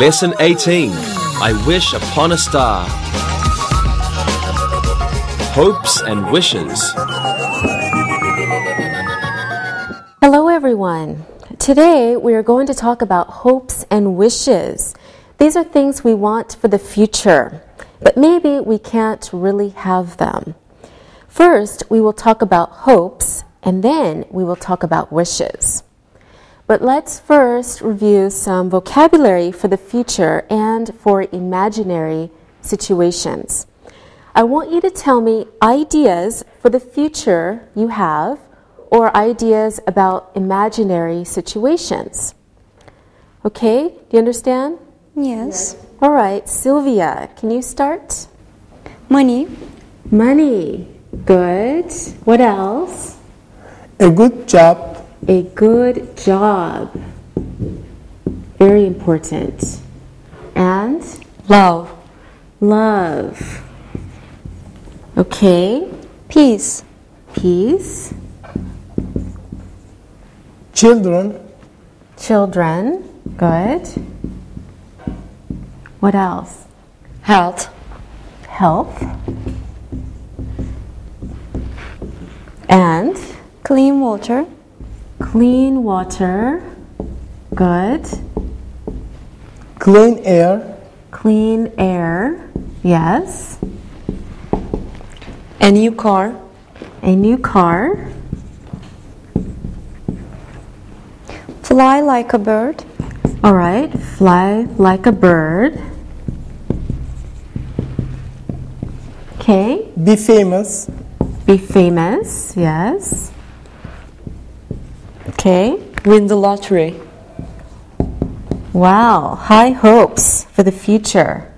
Lesson 18. I wish upon a star. Hopes and wishes. Hello everyone. Today we are going to talk about hopes and wishes. These are things we want for the future, but maybe we can't really have them. First, we will talk about hopes, and then we will talk about wishes. But let's first review some vocabulary for the future and for imaginary situations. I want you to tell me ideas for the future you have or ideas about imaginary situations. Okay, do you understand? Yes. All right, Sylvia, can you start? Money. Money. Good. What else? A good job. A good job. Very important. And? Love. Love. Okay. Peace. Peace. Children. Children. Good. What else? Health. Health. And? Clean water. Clean water. Good. Clean air. Clean air. Yes. A new car. A new car. Fly like a bird. All right. Fly like a bird. Okay. Be famous. Be famous. Yes. Okay. Win the lottery. Wow. High hopes for the future.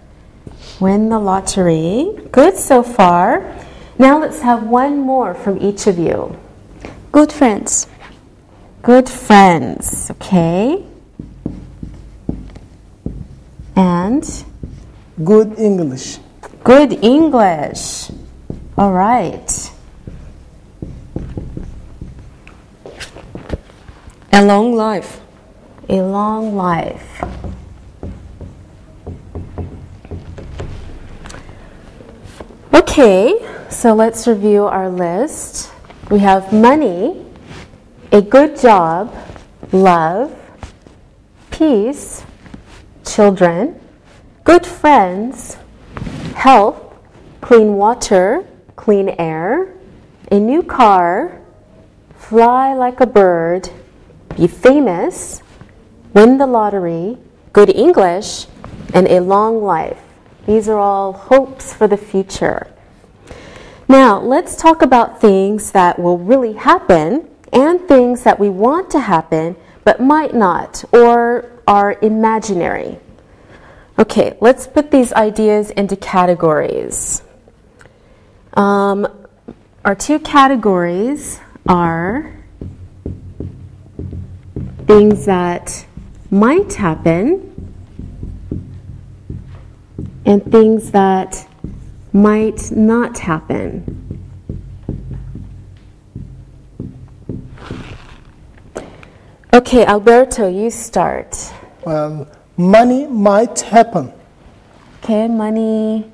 Win the lottery. Good so far. Now let's have one more from each of you. Good friends. Good friends. Okay. And Good English. good English. All right. A long life. A long life. Okay, so let's review our list. We have money, a good job, love, peace, children, good friends, health, clean water, clean air, a new car, fly like a bird, be famous, win the lottery, good English, and a long life. These are all hopes for the future. Now, let's talk about things that will really happen and things that we want to happen but might not or are imaginary. Okay, let's put these ideas into categories. Our two categories are things that might happen and things that might not happen. Okay, Alberto, you start. Money might happen. Okay, money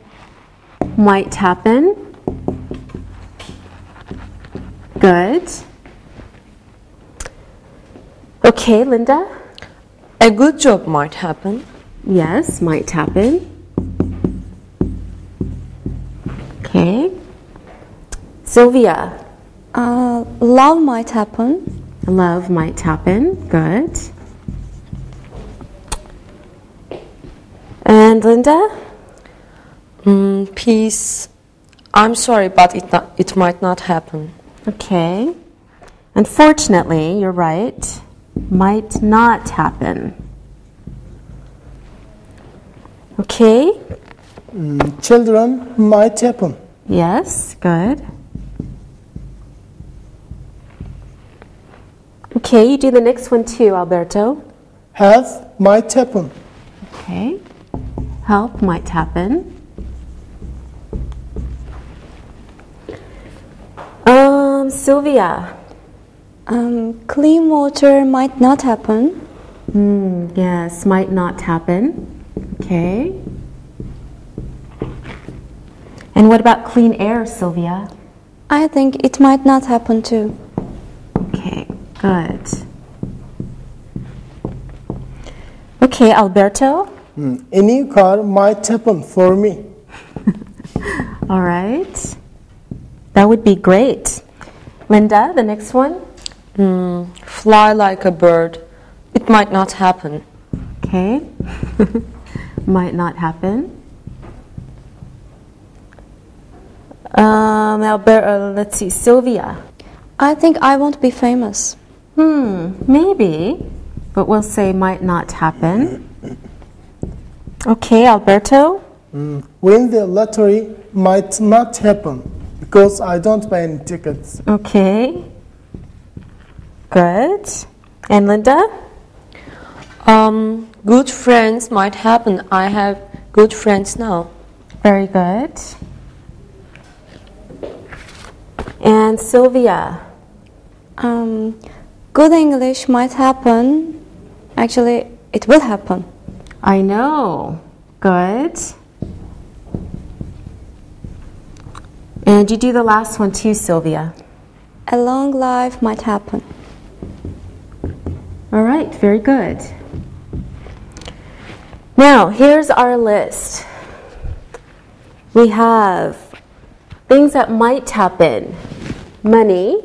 might happen. Good. Okay, Linda? A good job might happen. Yes, might happen. Okay. Sylvia? Love might happen. Love might happen. Good. And Linda? Peace. I'm sorry, but it might not happen. Okay. Unfortunately, you're right. Might not happen. Okay. Children might happen. Yes, good. Okay, you do the next one too, Alberto. Health might happen. Okay. Help might happen. Sylvia. Clean water might not happen. Yes, might not happen. Okay. And what about clean air, Sylvia? I think it might not happen too. Okay, good. Okay, Alberto? A new car might happen for me. All right. That would be great. Linda, the next one? Fly like a bird. It might not happen. Okay. Might not happen. Let's see, Sylvia. I think I won't be famous. Maybe, but we'll say might not happen. Okay, Alberto? Win the lottery might not happen because I don't buy any tickets. Okay. Good. And Linda? Good friends might happen. I have good friends now. Very good. And Sylvia? Good English might happen. Actually, it will happen. I know. Good. And you do the last one too, Sylvia. A long life might happen. All right, very good. Now, here's our list. We have things that might happen: money,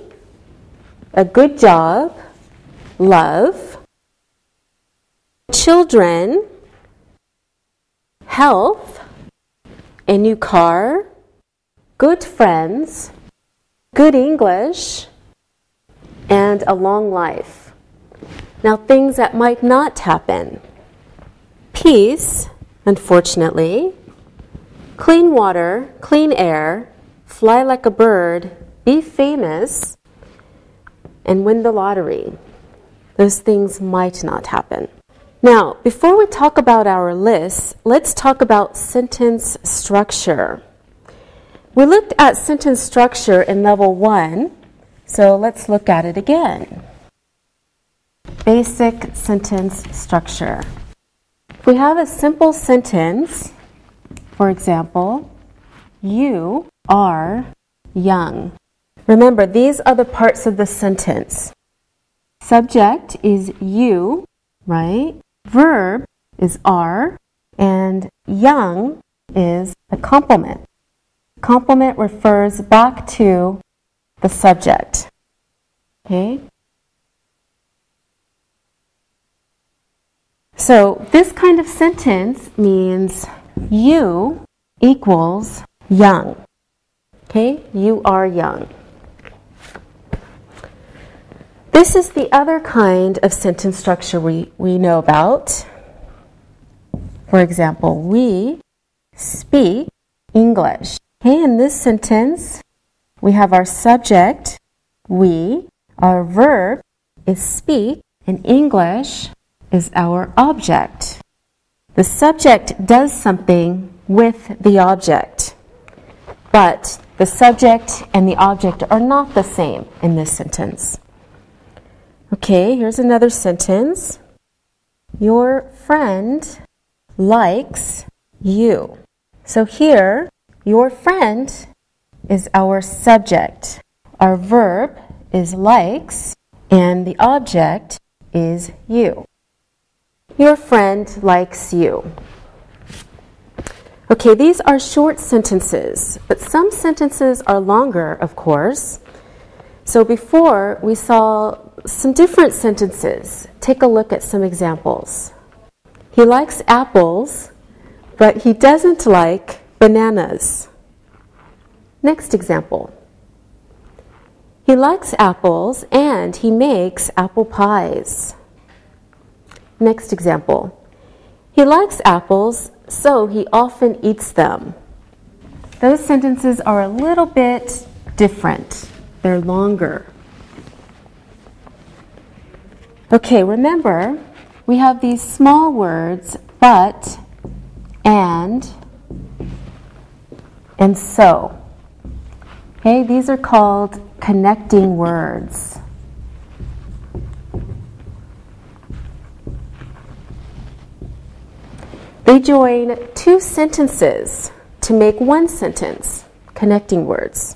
a good job, love, children, health, a new car, good friends, good English, and a long life. Now, things that might not happen: peace, unfortunately, clean water, clean air, fly like a bird, be famous, and win the lottery. Those things might not happen. Now, before we talk about our list, let's talk about sentence structure. We looked at sentence structure in level 1, so let's look at it again. Basic sentence structure. If we have a simple sentence, for example, you are young. Remember, these are the parts of the sentence. Subject is you, right? Verb is are, and young is the complement. Complement refers back to the subject. Okay? So this kind of sentence means you equals young. Okay? You are young. This is the other kind of sentence structure we know about. For example, we speak English. Okay, in this sentence, we have our subject, we, our verb is speak, and English is our object. The subject does something with the object, but the subject and the object are not the same in this sentence. Okay, here's another sentence. Your friend likes you. So here, your friend is our subject. Our verb is likes, and the object is you. Your friend likes you. Okay, these are short sentences, but some sentences are longer, of course. So before, we saw some different sentences. Take a look at some examples. He likes apples, but he doesn't like bananas. Next example. He likes apples and he makes apple pies. Next example. He likes apples, so he often eats them. Those sentences are a little bit different. They're longer. Okay, remember, we have these small words, but, and so. Okay, these are called connecting words. They join two sentences to make one sentence, connecting words.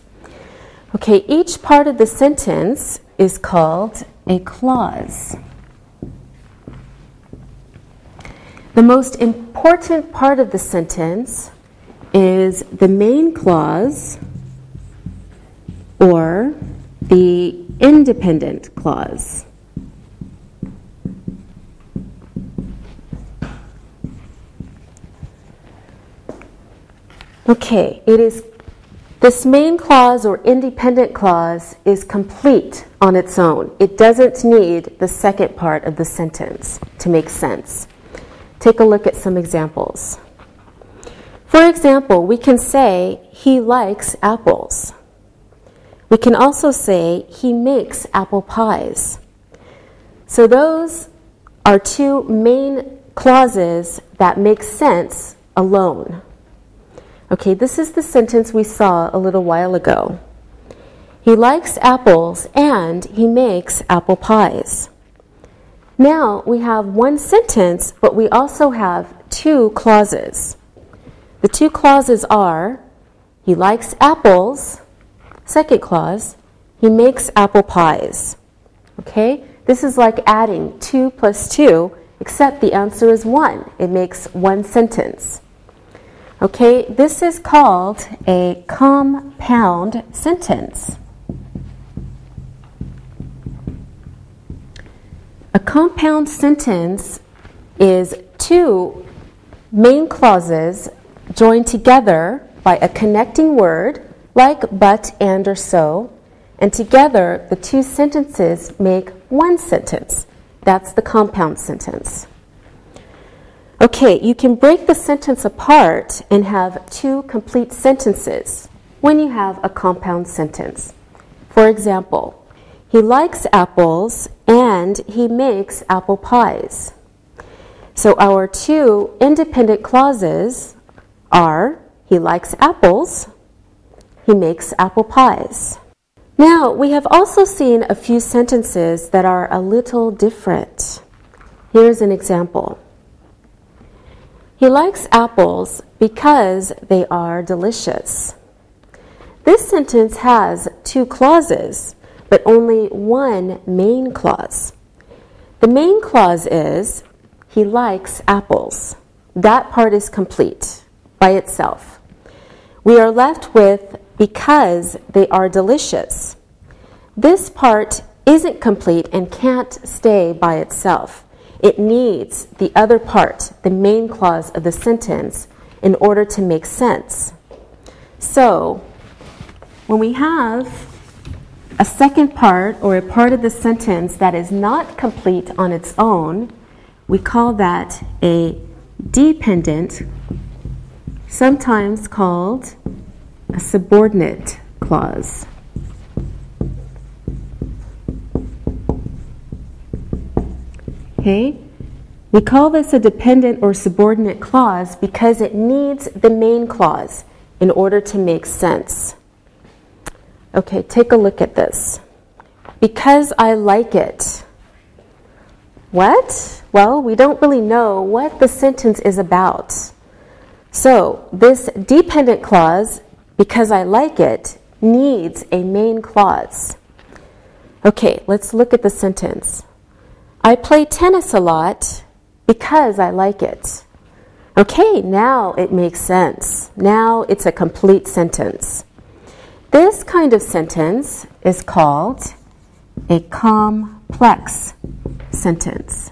Okay, each part of the sentence is called a clause. The most important part of the sentence is the main clause or the independent clause. Okay, this main clause or independent clause is complete on its own. It doesn't need the second part of the sentence to make sense. Take a look at some examples. For example, we can say, he likes apples. We can also say, he makes apple pies. So those are two main clauses that make sense alone. Okay, this is the sentence we saw a little while ago. He likes apples and he makes apple pies. Now we have one sentence, but we also have two clauses. The two clauses are, he likes apples. Second clause, he makes apple pies. Okay, this is like adding 2 plus 2, except the answer is 1. It makes one sentence. Okay, this is called a compound sentence. A compound sentence is two main clauses joined together by a connecting word, like but, and, or so, and together the two sentences make one sentence. That's the compound sentence. Okay, you can break the sentence apart and have two complete sentences when you have a compound sentence. For example, he likes apples and he makes apple pies. So our two independent clauses are, he likes apples, he makes apple pies. Now, we have also seen a few sentences that are a little different. Here's an example. He likes apples because they are delicious. This sentence has two clauses, but only one main clause. The main clause is, he likes apples. That part is complete by itself. We are left with, because they are delicious. This part isn't complete and can't stay by itself. It needs the other part, the main clause of the sentence, in order to make sense. So, when we have a second part or a part of the sentence that is not complete on its own, we call that a dependent, sometimes called a subordinate clause. Okay? We call this a dependent or subordinate clause because it needs the main clause in order to make sense. Okay, take a look at this. Because I like it. What? Well, we don't really know what the sentence is about. So, this dependent clause, because I like it, needs a main clause. Okay, let's look at the sentence. I play tennis a lot because I like it. Okay, now it makes sense. Now it's a complete sentence. This kind of sentence is called a complex sentence.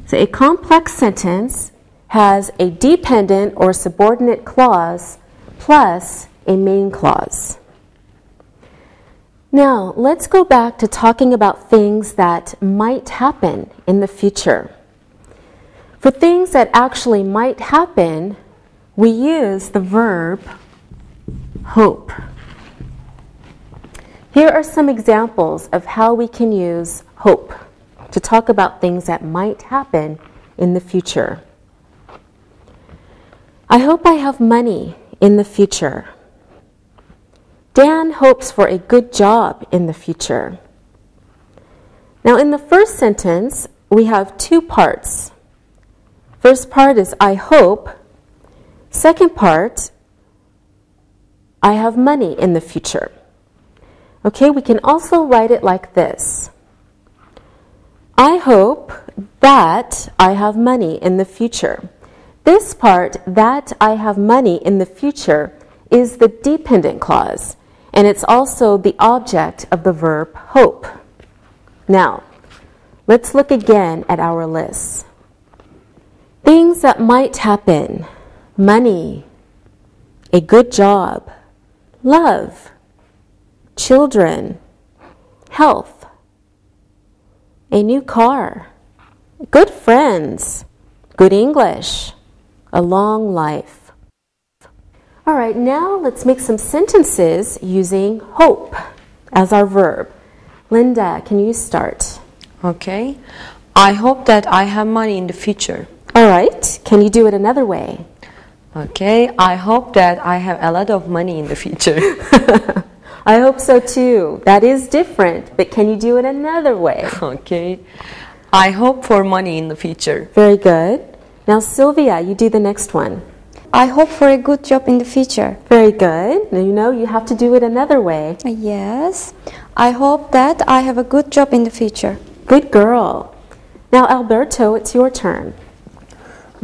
So a complex sentence has a dependent or subordinate clause plus a main clause. Now, let's go back to talking about things that might happen in the future. For things that actually might happen, we use the verb hope. Here are some examples of how we can use hope to talk about things that might happen in the future. I hope I have money in the future. Dan hopes for a good job in the future. Now, in the first sentence, we have two parts. First part is I hope. Second part, I have money in the future. Okay, we can also write it like this. I hope that I have money in the future. This part, that I have money in the future, is the dependent clause, and it's also the object of the verb hope. Now, let's look again at our list. Things that might happen: money, a good job, love, children, health, a new car, good friends, good English, a long life. All right, now let's make some sentences using hope as our verb. Linda, can you start? Okay. I hope that I have money in the future. All right, can you do it another way? Okay. I hope that I have a lot of money in the future. I hope so too. That is different, but can you do it another way? Okay. I hope for money in the future. Very good. Now, Sylvia, you do the next one. I hope for a good job in the future. Very good. Now, you know, you have to do it another way. Yes. I hope that I have a good job in the future. Good girl. Now, Alberto, it's your turn.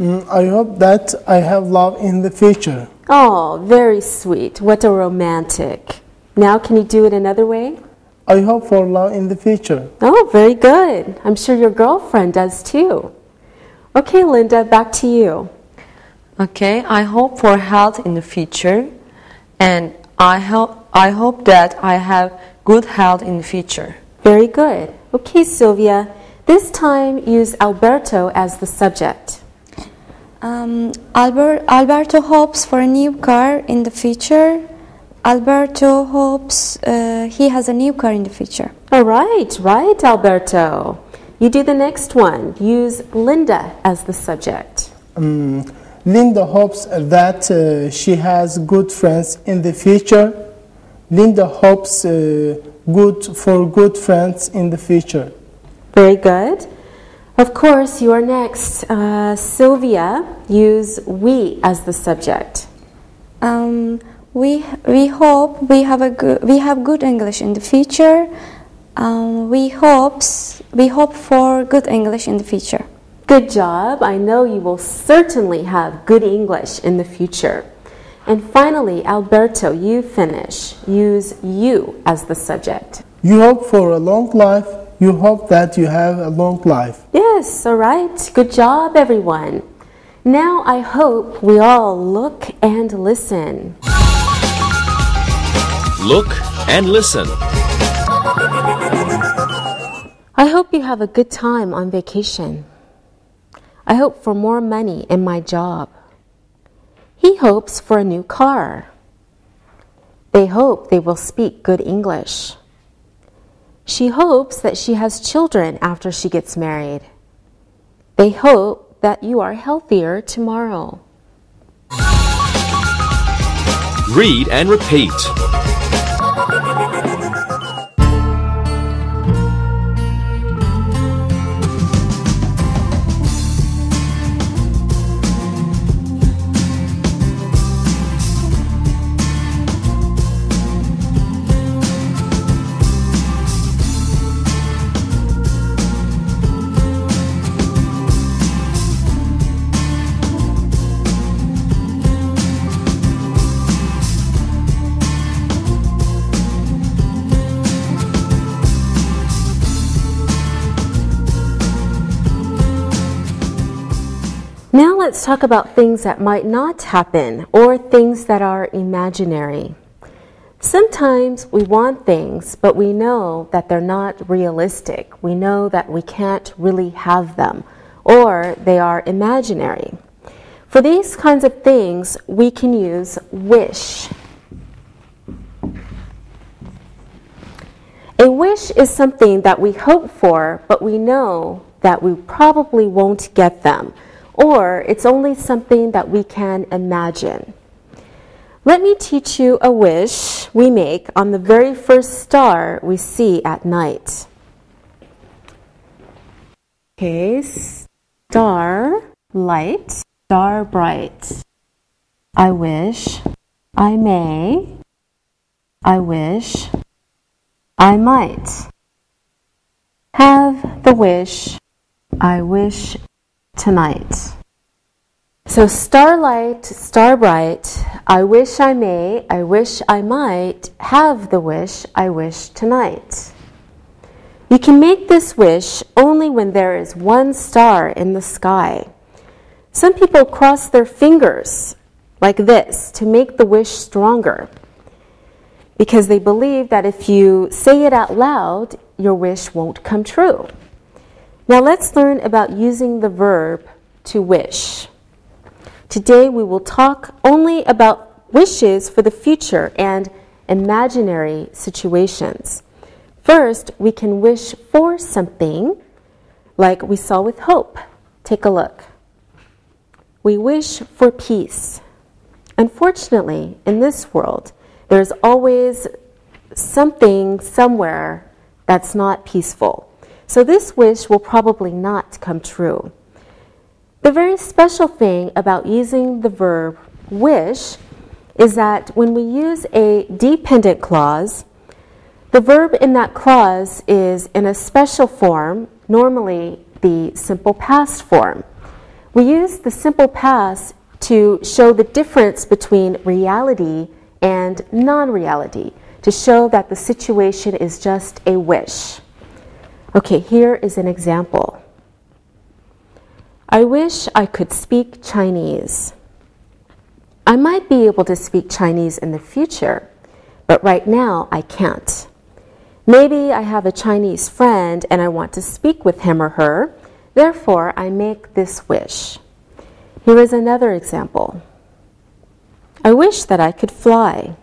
I hope that I have love in the future. Oh, very sweet. What a romantic. Now, can you do it another way? I hope for love in the future. Oh, very good. I'm sure your girlfriend does too. Okay, Linda, back to you. Okay. I hope for health in the future, and I hope that I have good health in the future. Very good. Okay, Sylvia, this time use Alberto as the subject. Alberto hopes for a new car in the future. Alberto hopes he has a new car in the future. All right, right, Alberto. You do the next one. Use Linda as the subject. Linda hopes that she has good friends in the future. Linda hopes good friends in the future. Very good. Of course, you are next. Sylvia, use we as the subject. We hope we have good English in the future. We hope for good English in the future. Good job. I know you will certainly have good English in the future. And finally, Alberto, you finish. Use you as the subject. You hope for a long life. You hope that you have a long life. Yes, all right. Good job, everyone. Now I hope we all look and listen. Look and listen. I hope you have a good time on vacation. I hope for more money in my job. He hopes for a new car. They hope they will speak good English. She hopes that she has children after she gets married. They hope that you are healthier tomorrow. Read and repeat. Now let's talk about things that might not happen or things that are imaginary. Sometimes we want things, but we know that they're not realistic. We know that we can't really have them, or they are imaginary. For these kinds of things, we can use wish. A wish is something that we hope for, but we know that we probably won't get them, or it's only something that we can imagine. Let me teach you a wish we make on the very first star we see at night. Okay, star. light, star bright. I wish, I may, I wish, I might. Have the wish, I wish tonight. So starlight, star bright, I wish I may, I wish I might, have the wish, I wish tonight. You can make this wish only when there is one star in the sky. Some people cross their fingers like this to make the wish stronger because they believe that if you say it out loud, your wish won't come true. Now let's learn about using the verb to wish. Today we will talk only about wishes for the future and imaginary situations. First, we can wish for something like we saw with hope. Take a look. We wish for peace. Unfortunately, in this world, there's always something somewhere that's not peaceful. So this wish will probably not come true. The very special thing about using the verb wish is that when we use a dependent clause, the verb in that clause is in a special form, normally the simple past form. We use the simple past to show the difference between reality and non-reality, to show that the situation is just a wish. Okay, here is an example. I wish I could speak Chinese. I might be able to speak Chinese in the future, but right now I can't. Maybe I have a Chinese friend and I want to speak with him or her, therefore I make this wish. Here is another example. I wish that I could fly.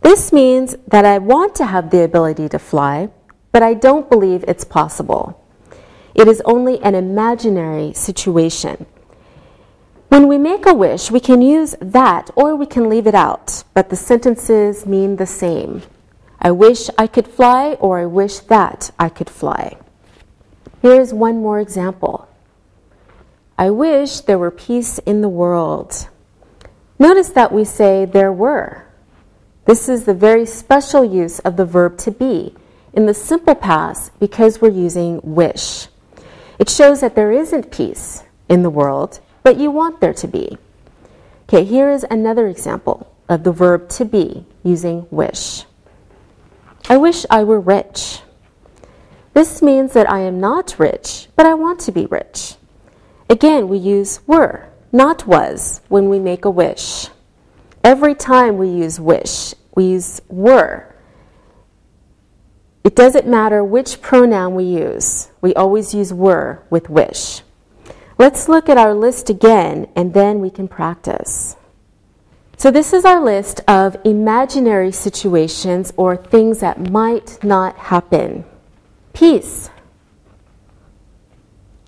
This means that I want to have the ability to fly, but I don't believe it's possible. It is only an imaginary situation. When we make a wish, we can use that or we can leave it out, but the sentences mean the same. I wish I could fly or I wish that I could fly. Here's one more example. I wish there were peace in the world. Notice that we say there were. This is the very special use of the verb to be in the simple past because we're using wish. It shows that there isn't peace in the world, but you want there to be. Okay, here is another example of the verb to be using wish. I wish I were rich. This means that I am not rich, but I want to be rich. Again, we use were, not was, when we make a wish. Every time we use wish, we use were. It doesn't matter which pronoun we use. We always use were with wish. Let's look at our list again, and then we can practice. So this is our list of imaginary situations or things that might not happen. Peace,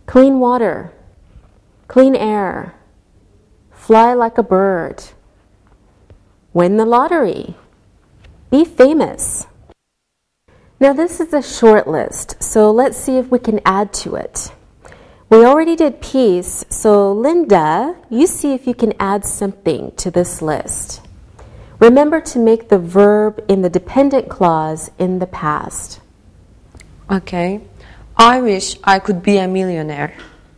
clean water, clean air, fly like a bird, win the lottery, be famous. Now this is a short list, so let's see if we can add to it. We already did peace, so Linda, you see if you can add something to this list. Remember to make the verb in the dependent clause in the past. Okay. I wish I could be a millionaire.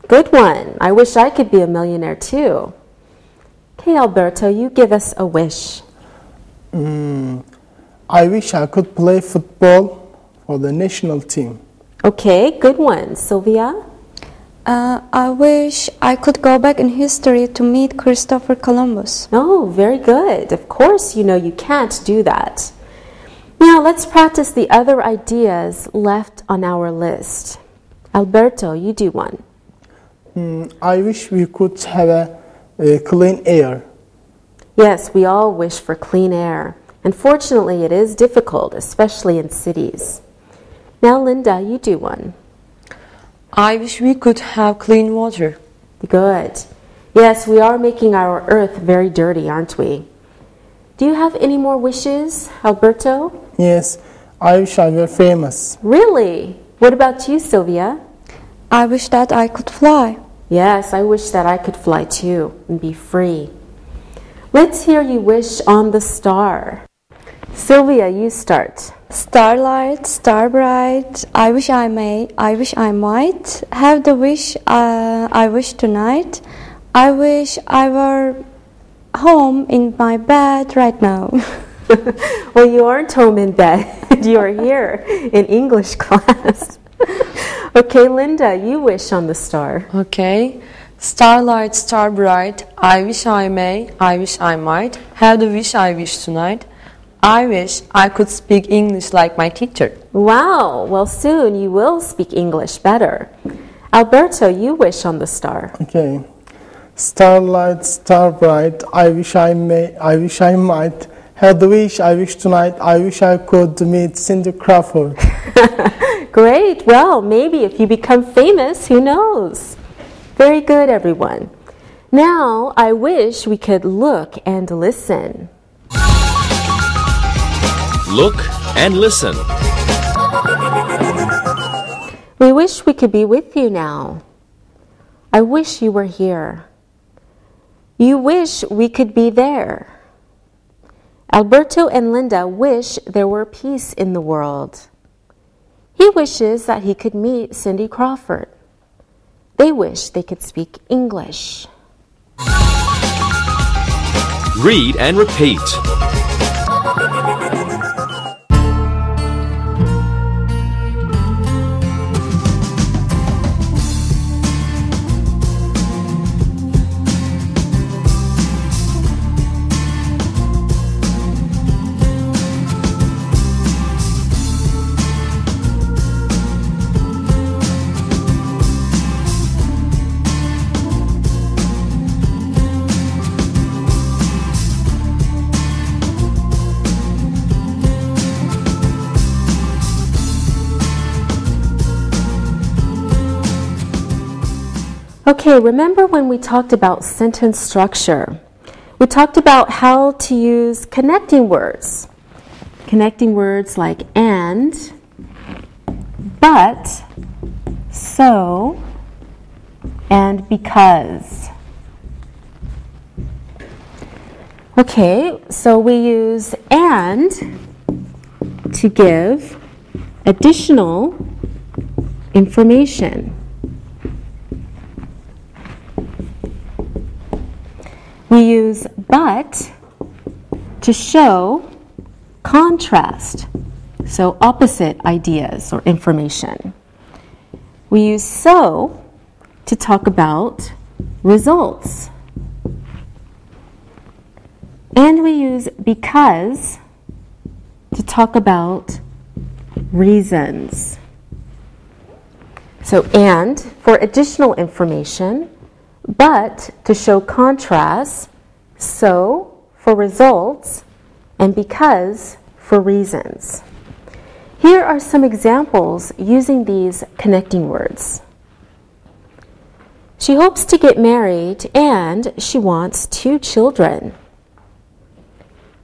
Good one. I wish I could be a millionaire too. Okay, Alberto, you give us a wish. I wish I could play football for the national team. Okay, good one. Sylvia? I wish I could go back in history to meet Christopher Columbus. Oh, very good. Of course, you know you can't do that. Now, let's practice the other ideas left on our list. Alberto, you do one. I wish we could have a clean air. Yes, we all wish for clean air. Unfortunately, it is difficult, especially in cities. Now, Linda, you do one. I wish we could have clean water. Good. Yes, we are making our earth very dirty, aren't we? Do you have any more wishes, Alberto? Yes, I wish I were famous. Really? What about you, Sylvia? I wish that I could fly. Yes, I wish that I could fly too and be free. Let's hear you wish on the star. Sylvia, you start. Starlight, star bright, I wish I may, I wish I might have the wish I wish tonight. I wish I were home in my bed right now. Well, you aren't home in bed. You're here in English class. Okay, Linda, you wish on the star. Okay. Starlight, star bright, I wish I may, I wish I might have the wish I wish tonight. I wish I could speak English like my teacher. Wow, well, soon you will speak English better. Alberto, you wish on the star. Okay. Starlight, star bright, I wish I may, I wish I might have the wish I wish tonight. I wish I could meet Cindy Crawford. Great, well, maybe if you become famous, who knows? Very good, everyone. Now, I wish we could look and listen. Look and listen. We wish we could be with you now. I wish you were here. You wish we could be there. Alberto and Linda wish there were peace in the world. He wishes that he could meet Cindy Crawford. They wish they could speak English. Read and repeat. Okay, remember when we talked about sentence structure? We talked about how to use connecting words. Connecting words like and, but, so, and because. Okay, so we use and to give additional information. We use but to show contrast, so opposite ideas or information. We use so to talk about results. And we use because to talk about reasons. So and for additional information, but to show contrast, so for results, and because for reasons. Here are some examples using these connecting words. She hopes to get married and she wants 2 children.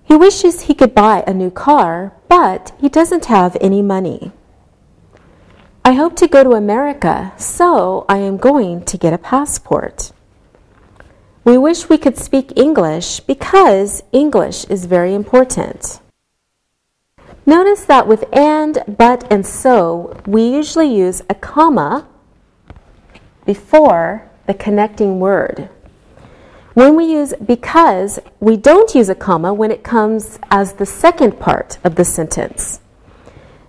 He wishes he could buy a new car, but he doesn't have any money. I hope to go to America, so I am going to get a passport. We wish we could speak English because English is very important. Notice that with and, but, and so, we usually use a comma before the connecting word. When we use because, we don't use a comma when it comes as the second part of the sentence.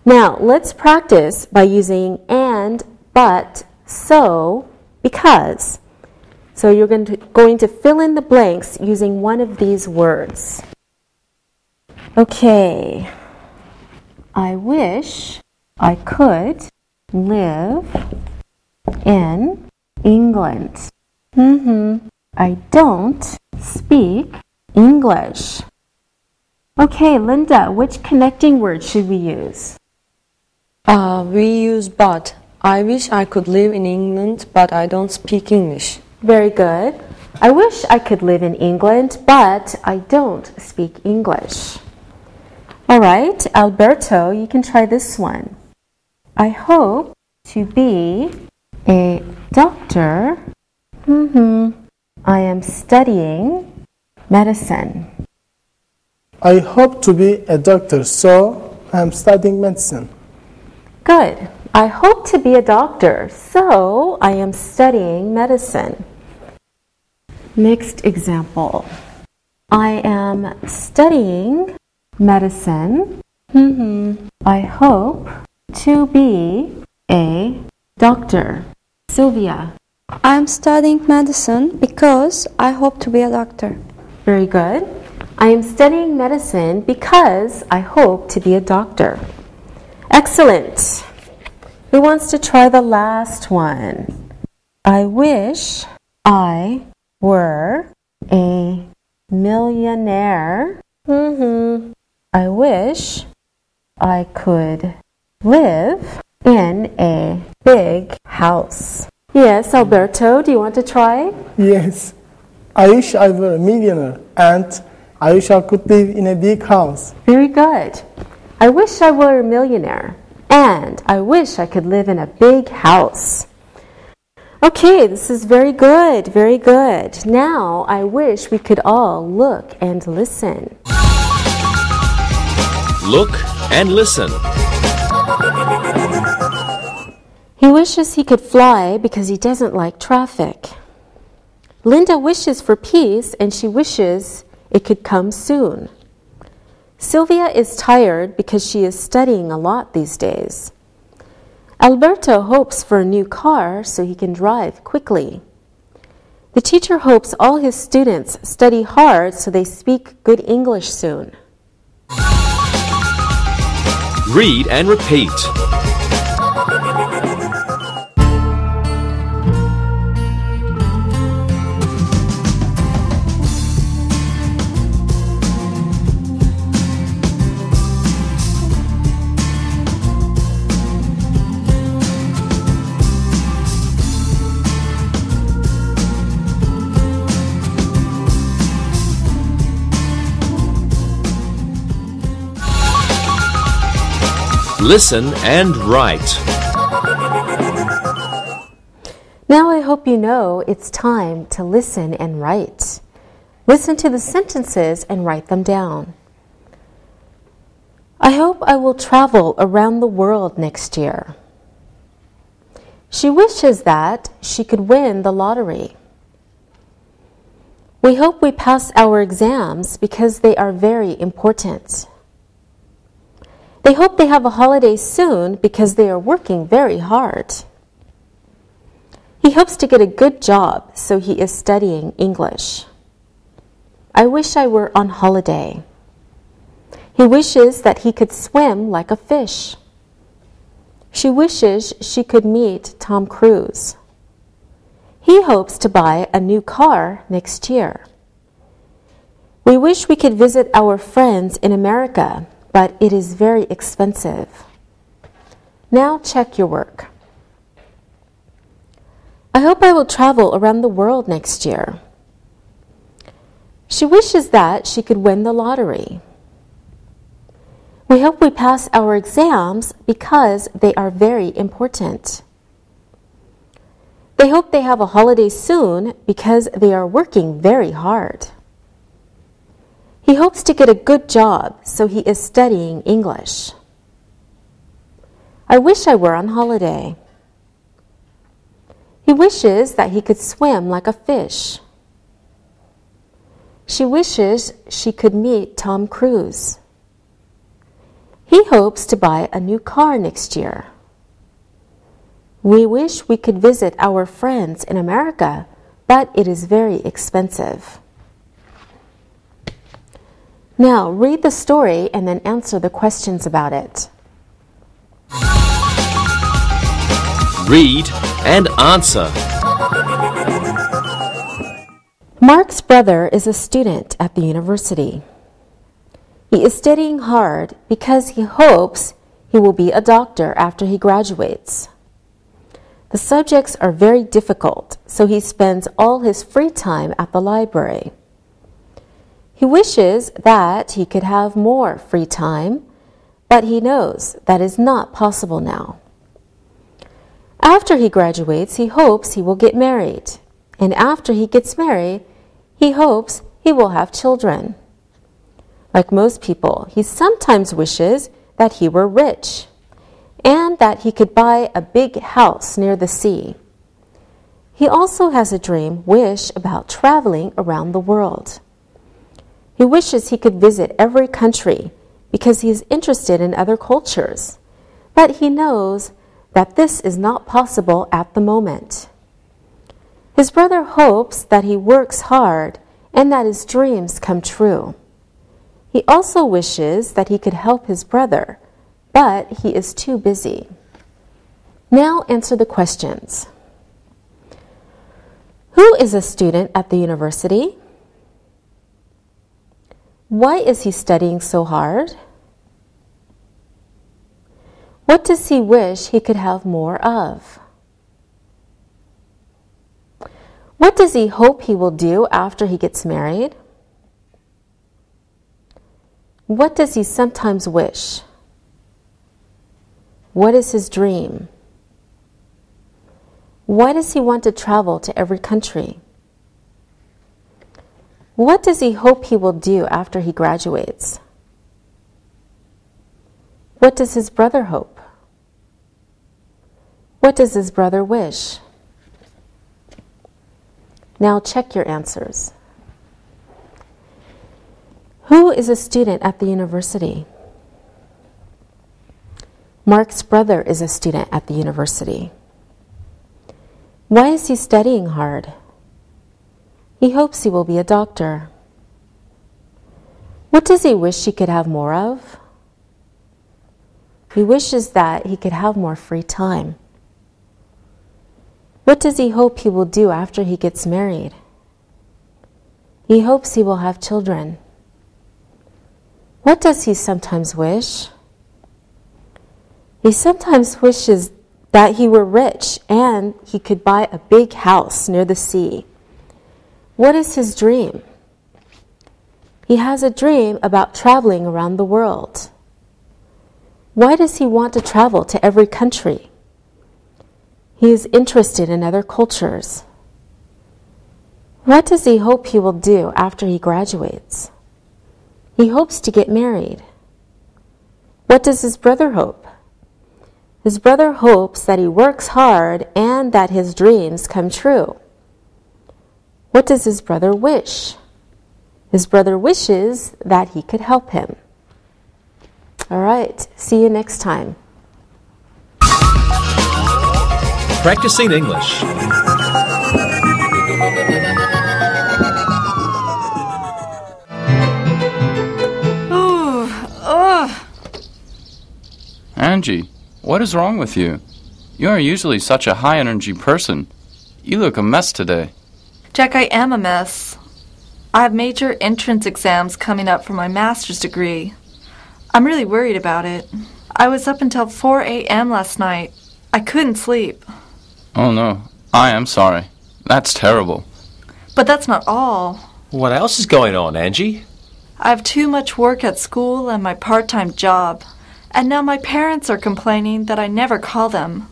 Now, let's practice by using and, but, so, because. So you're going to fill in the blanks using one of these words. Okay. I wish I could live in England. I don't speak English. Okay, Linda, which connecting word should we use? We use but. I wish I could live in England, but I don't speak English. Very good. I wish I could live in England, but I don't speak English. All right, Alberto, you can try this one. I hope to be a doctor I am studying medicine. I hope to be a doctor, so I'm studying medicine. Good. I hope to be a doctor, so I am studying medicine. Next example. I am studying medicine. I hope to be a doctor. Sylvia. I'm studying medicine because I hope to be a doctor. Very good. I am studying medicine because I hope to be a doctor. Excellent. Who wants to try the last one? I wish I were a millionaire. I wish I could live in a big house. Yes, Alberto, do you want to try? Yes, I wish I were a millionaire and I wish I could live in a big house. Very good. I wish I were a millionaire and I wish I could live in a big house. Okay, this is very good, very good. Now I wish we could all look and listen. Look and listen. He wishes he could fly because he doesn't like traffic. Linda wishes for peace and she wishes it could come soon. Sylvia is tired because she is studying a lot these days. Alberto hopes for a new car so he can drive quickly. The teacher hopes all his students study hard so they speak good English soon. Read and repeat. Listen and write. Now I hope you know it's time to listen and write. Listen to the sentences and write them down. I hope I will travel around the world next year. She wishes that she could win the lottery. We hope we pass our exams because they are very important. They hope they have a holiday soon because they are working very hard. He hopes to get a good job, so he is studying English. I wish I were on holiday. He wishes that he could swim like a fish. She wishes she could meet Tom Cruise. He hopes to buy a new car next year. We wish we could visit our friends in America, but it is very expensive. Now check your work. I hope I will travel around the world next year. She wishes that she could win the lottery. We hope we pass our exams because they are very important. They hope they have a holiday soon because they are working very hard. He hopes to get a good job, so he is studying English. I wish I were on holiday. He wishes that he could swim like a fish. She wishes she could meet Tom Cruise. He hopes to buy a new car next year. We wish we could visit our friends in America, but it is very expensive. Now, read the story and then answer the questions about it. Read and answer. Mark's brother is a student at the university. He is studying hard because he hopes he will be a doctor after he graduates. The subjects are very difficult, so he spends all his free time at the library. He wishes that he could have more free time, but he knows that is not possible now. After he graduates, he hopes he will get married. And after he gets married, he hopes he will have children. Like most people, he sometimes wishes that he were rich and that he could buy a big house near the sea. He also has a dream wish about traveling around the world. He wishes he could visit every country because he is interested in other cultures, but he knows that this is not possible at the moment. His brother hopes that he works hard and that his dreams come true. He also wishes that he could help his brother, but he is too busy. Now answer the questions. Who is a student at the university? Why is he studying so hard? What does he wish he could have more of? What does he hope he will do after he gets married? What does he sometimes wish? What is his dream? Why does he want to travel to every country? What does he hope he will do after he graduates? What does his brother hope? What does his brother wish? Now check your answers. Who is a student at the university? Mark's brother is a student at the university. Why is he studying hard? He hopes he will be a doctor. What does he wish he could have more of? He wishes that he could have more free time. What does he hope he will do after he gets married? He hopes he will have children. What does he sometimes wish? He sometimes wishes that he were rich and he could buy a big house near the sea. What is his dream? He has a dream about traveling around the world. Why does he want to travel to every country? He is interested in other cultures. What does he hope he will do after he graduates? He hopes to get married. What does his brother hope? His brother hopes that he works hard and that his dreams come true. What does his brother wish? His brother wishes that he could help him. All right, see you next time. Practicing English. Angie, what is wrong with you? You are usually such a high-energy person. You look a mess today. Jack, I am a mess. I have major entrance exams coming up for my master's degree. I'm really worried about it. I was up until 4 a.m. last night. I couldn't sleep. Oh no, I am sorry. That's terrible. But that's not all. What else is going on, Angie? I have too much work at school and my part-time job. And now my parents are complaining that I never call them.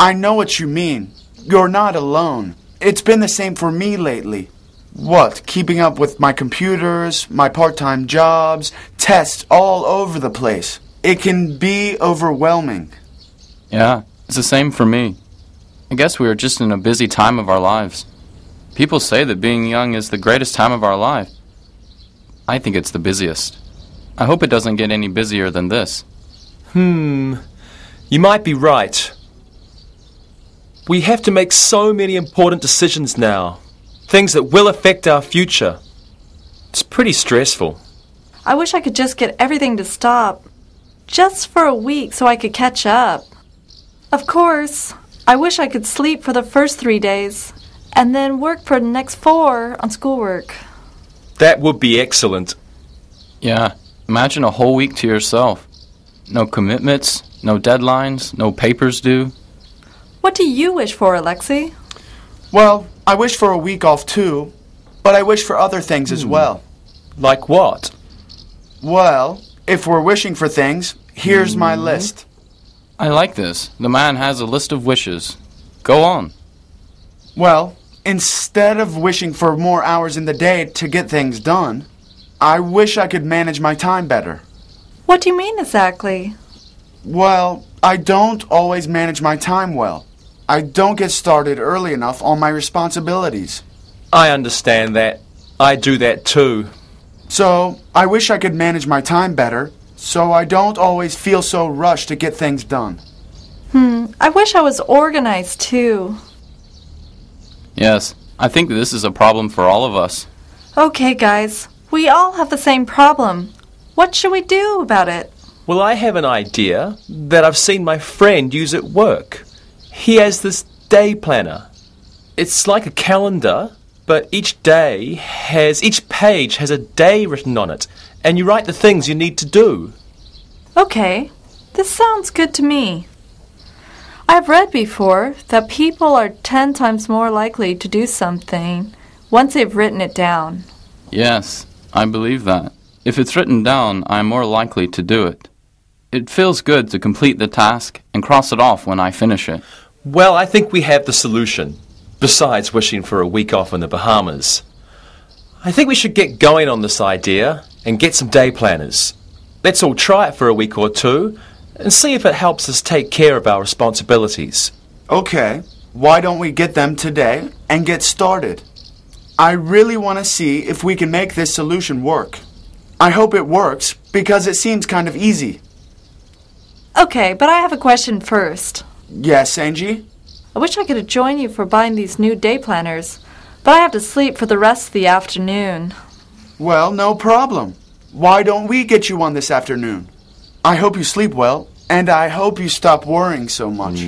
I know what you mean. You're not alone. It's been the same for me lately. What, keeping up with my computers, my part-time jobs, tests all over the place. It can be overwhelming. Yeah, it's the same for me. I guess we are just in a busy time of our lives. People say that being young is the greatest time of our life. I think it's the busiest. I hope it doesn't get any busier than this. You might be right. We have to make so many important decisions now. Things that will affect our future. It's pretty stressful. I wish I could just get everything to stop. Just for a week so I could catch up. Of course, I wish I could sleep for the first 3 days and then work for the next 4 on schoolwork. That would be excellent. Yeah, imagine a whole week to yourself. No commitments, no deadlines, no papers due. What do you wish for, Alexei? Well, I wish for a week off too, but I wish for other things as well. Like what? Well, if we're wishing for things, here's my list. I like this. The man has a list of wishes. Go on. Well, Instead of wishing for more hours in the day to get things done, I wish I could manage my time better. What do you mean exactly? Well, I don't always manage my time well. I don't get started early enough on my responsibilities. I understand that. I do that too. So, I wish I could manage my time better, so I don't always feel so rushed to get things done. I wish I was organized too. Yes, I think this is a problem for all of us. Okay, guys, we all have the same problem. What should we do about it? Well, I have an idea that I've seen my friend use at work. He has this day planner. It's like a calendar, but each page has a day written on it, and you write the things you need to do. Okay, this sounds good to me. I've read before that people are 10 times more likely to do something once they've written it down. Yes, I believe that. If it's written down, I'm more likely to do it. It feels good to complete the task and cross it off when I finish it. Well, I think we have the solution, besides wishing for a week off in the Bahamas. I think we should get going on this idea and get some day planners. Let's all try it for a week or two and see if it helps us take care of our responsibilities. Okay, why don't we get them today and get started? I really want to see if we can make this solution work. I hope it works because it seems kind of easy. Okay, but I have a question first. Yes, Angie? I wish I could join you for buying these new day planners, but I have to sleep for the rest of the afternoon. Well, no problem. Why don't we get you one this afternoon? I hope you sleep well, and I hope you stop worrying so much.